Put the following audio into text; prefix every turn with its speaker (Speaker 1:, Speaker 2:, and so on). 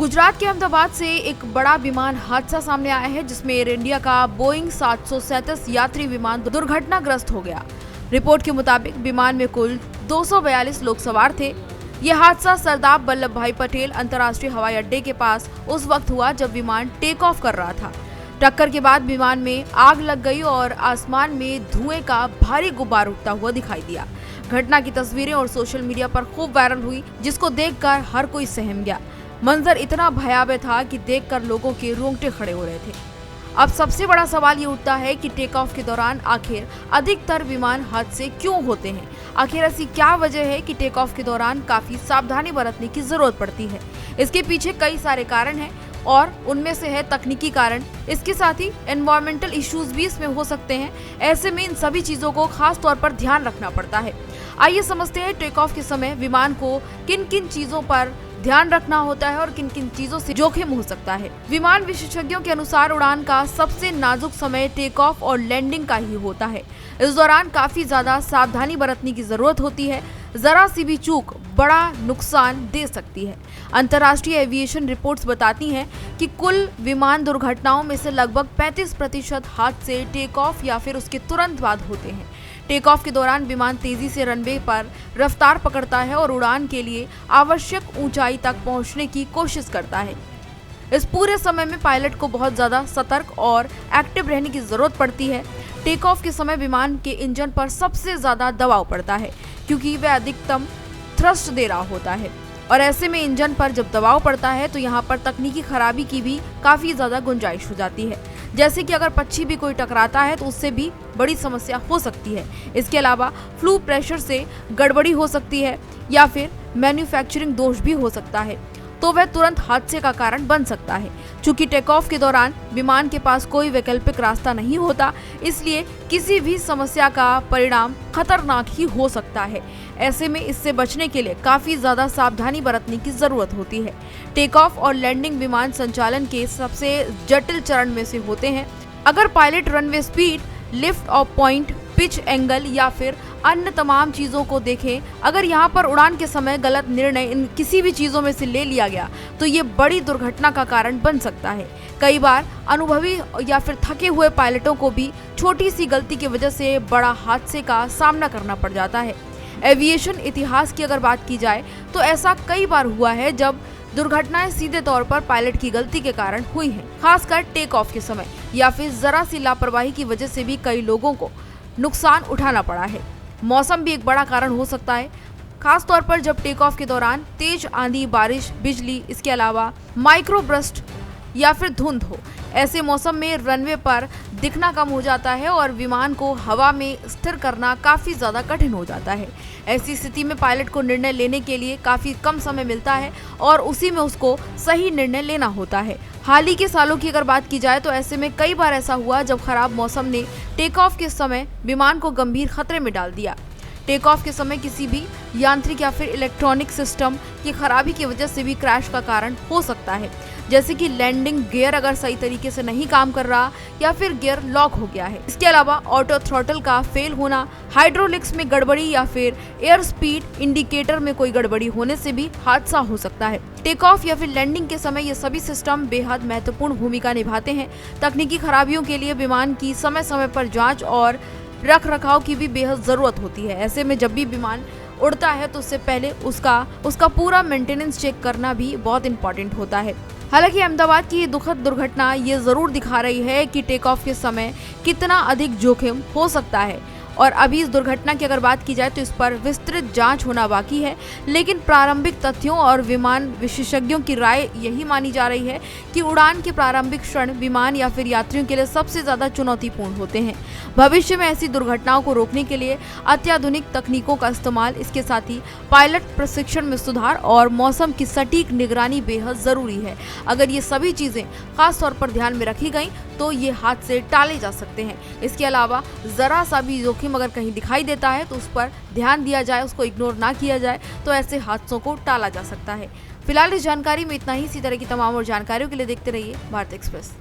Speaker 1: गुजरात के अहमदाबाद से एक बड़ा विमान हादसा सामने आया है, जिसमें एयर इंडिया का बोइंग 737 यात्री विमान दुर्घटनाग्रस्त हो गया। रिपोर्ट के मुताबिक विमान में कुल 242 लोग सवार थे। यह हादसा सरदार वल्लभ भाई पटेल अंतर्राष्ट्रीय हवाई अड्डे के पास उस वक्त हुआ जब विमान टेक ऑफ कर रहा था। टक्कर के बाद विमान में आग लग गई और आसमान में धुएं का भारी गुब्बार उठता हुआ दिखाई दिया। घटना की तस्वीरें और सोशल मीडिया पर खूब वायरल हुई, जिसको देखकर हर कोई सहम गया। मंजर इतना भयावह था कि देखकर लोगों के रोंगटे खड़े हो रहे थे। अब सबसे बड़ा सवाल ये उठता है कि टेक ऑफ के दौरान आखिर अधिकतर विमान हादसे क्यों होते हैं। आखिर ऐसी क्या वजह है कि टेक ऑफ के दौरान काफी सावधानी बरतने की जरूरत पड़ती है। इसके पीछे कई सारे कारण हैं और उनमें से है तकनीकी कारण। इसके साथ ही एनवायरमेंटल इश्यूज भी इसमें हो सकते हैं। ऐसे में इन सभी चीजों को खास तौर पर ध्यान रखना पड़ता है। आइए समझते हैं टेक ऑफ के समय विमान को किन किन चीजों पर ध्यान रखना होता है और किन किन चीजों से जोखिम हो सकता है। विमान विशेषज्ञों के अनुसार उड़ान का सबसे नाजुक समय टेक ऑफ और लैंडिंग का ही होता है। इस दौरान काफी ज्यादा सावधानी बरतने की जरूरत होती है। जरा सी भी चूक बड़ा नुकसान दे सकती है। अंतर्राष्ट्रीय एविएशन रिपोर्ट्स बताती हैं कि कुल विमान दुर्घटनाओं में से लगभग 35% हादसे टेक ऑफ या फिर उसके तुरंत बाद होते हैं। टेक ऑफ के दौरान विमान तेजी से रनवे पर रफ्तार पकड़ता है और उड़ान के लिए आवश्यक ऊंचाई तक पहुंचने की कोशिश करता है। इस पूरे समय में पायलट को बहुत ज्यादा सतर्क और एक्टिव रहने की जरूरत पड़ती है। टेक ऑफ के समय विमान के इंजन पर सबसे ज्यादा दबाव पड़ता है, क्योंकि वह अधिकतम थ्रस्ट दे रहा होता है और ऐसे में इंजन पर जब दबाव पड़ता है तो यहाँ पर तकनीकी खराबी की भी काफी ज्यादा गुंजाइश हो जाती है। जैसे कि अगर पक्षी भी कोई टकराता है तो उससे भी बड़ी समस्या हो सकती है। इसके अलावा फ्लू प्रेशर से गड़बड़ी हो सकती है या फिर मैन्युफैक्चरिंग दोष भी हो सकता है, तो वह तुरंत हादसे का कारण बन सकता है। चूंकि टेक ऑफ के दौरान विमान के पास कोई वैकल्पिक रास्ता नहीं होता, इसलिए किसी भी समस्या का परिणाम खतरनाक ही हो सकता है। ऐसे में इससे बचने के लिए काफी ज्यादा सावधानी बरतने की जरूरत होती है। टेक ऑफ और लैंडिंग विमान संचालन के सबसे जटिल चरण में से होते हैं। अगर pilot runway speed, lift off point, pitch angle या फिर अन्य तमाम चीजों को देखें, अगर यहाँ पर उड़ान के समय गलत निर्णय इन किसी भी चीजों में से ले लिया गया तो ये बड़ी दुर्घटना का कारण बन सकता है। कई बार अनुभवी या फिर थके हुए पायलटों को भी छोटी सी गलती की वजह से बड़ा हादसे का सामना करना पड़ जाता है। एविएशन इतिहास की अगर बात की जाए तो ऐसा कई बार हुआ है जब दुर्घटनाएं सीधे तौर पर पायलट की गलती के कारण हुई हैं, खासकर टेक ऑफ के समय या फिर जरा सी लापरवाही की वजह से भी कई लोगों को नुकसान उठाना पड़ा है। मौसम भी एक बड़ा कारण हो सकता है, खास तौर पर जब टेक ऑफ के दौरान तेज आंधी, बारिश, बिजली, इसके अलावा माइक्रो बर्स्ट या फिर धुंध हो। ऐसे मौसम में रनवे पर दिखना कम हो जाता है और विमान को हवा में स्थिर करना काफी ज्यादा कठिन हो जाता है। ऐसी स्थिति में पायलट को निर्णय लेने के लिए काफी कम समय मिलता है और उसी में उसको सही निर्णय लेना होता है। हाल ही के सालों की अगर बात की जाए तो ऐसे में कई बार ऐसा हुआ जब खराब मौसम ने टेक ऑफ के समय विमान को गंभीर खतरे में डाल दिया। टेक ऑफ के समय किसी भी यांत्रिक या फिर इलेक्ट्रॉनिक सिस्टम की खराबी की वजह से भी क्रैश का कारण हो सकता है, जैसे कि लैंडिंग गियर अगर सही तरीके से नहीं काम कर रहा या फिर गियर लॉक हो गया है। इसके अलावा ऑटो थ्रॉटल का फेल होना, हाइड्रोलिक्स में गड़बड़ी या फिर एयर स्पीड इंडिकेटर में कोई गड़बड़ी होने से भी हादसा हो सकता है। टेक ऑफ या फिर लैंडिंग के समय ये सभी सिस्टम बेहद महत्वपूर्ण भूमिका निभाते हैं। तकनीकी खराबियों के लिए विमान की समय समय पर जाँच और रख रखाव की भी बेहद जरूरत होती है। ऐसे में जब भी विमान उड़ता है तो उससे पहले उसका पूरा मेंटेनेंस चेक करना भी बहुत इंपॉर्टेंट होता है। हालांकि अहमदाबाद की दुखद दुर्घटना ये जरूर दिखा रही है कि टेक ऑफ के समय कितना अधिक जोखिम हो सकता है और अभी इस दुर्घटना की अगर बात की जाए तो इस पर विस्तृत जांच होना बाकी है। लेकिन प्रारंभिक तथ्यों और विमान विशेषज्ञों की राय यही मानी जा रही है कि उड़ान के प्रारंभिक क्षण विमान या फिर यात्रियों के लिए सबसे ज्यादा चुनौतीपूर्ण होते हैं। भविष्य में ऐसी दुर्घटनाओं को रोकने के लिए अत्याधुनिक तकनीकों का इस्तेमाल, इसके साथ ही पायलट प्रशिक्षण में सुधार और मौसम की सटीक निगरानी बेहद जरूरी है। अगर ये सभी चीजें खास तौर पर ध्यान में रखी गई तो ये हादसे टाले जा सकते हैं। इसके अलावा जरा सा भी जोखिम अगर कहीं दिखाई देता है तो उस पर ध्यान दिया जाए, उसको इग्नोर ना किया जाए, तो ऐसे हादसों को टाला जा सकता है। फिलहाल इस जानकारी में इतना ही। इसी तरह की तमाम और जानकारियों के लिए देखते रहिए भारत एक्सप्रेस।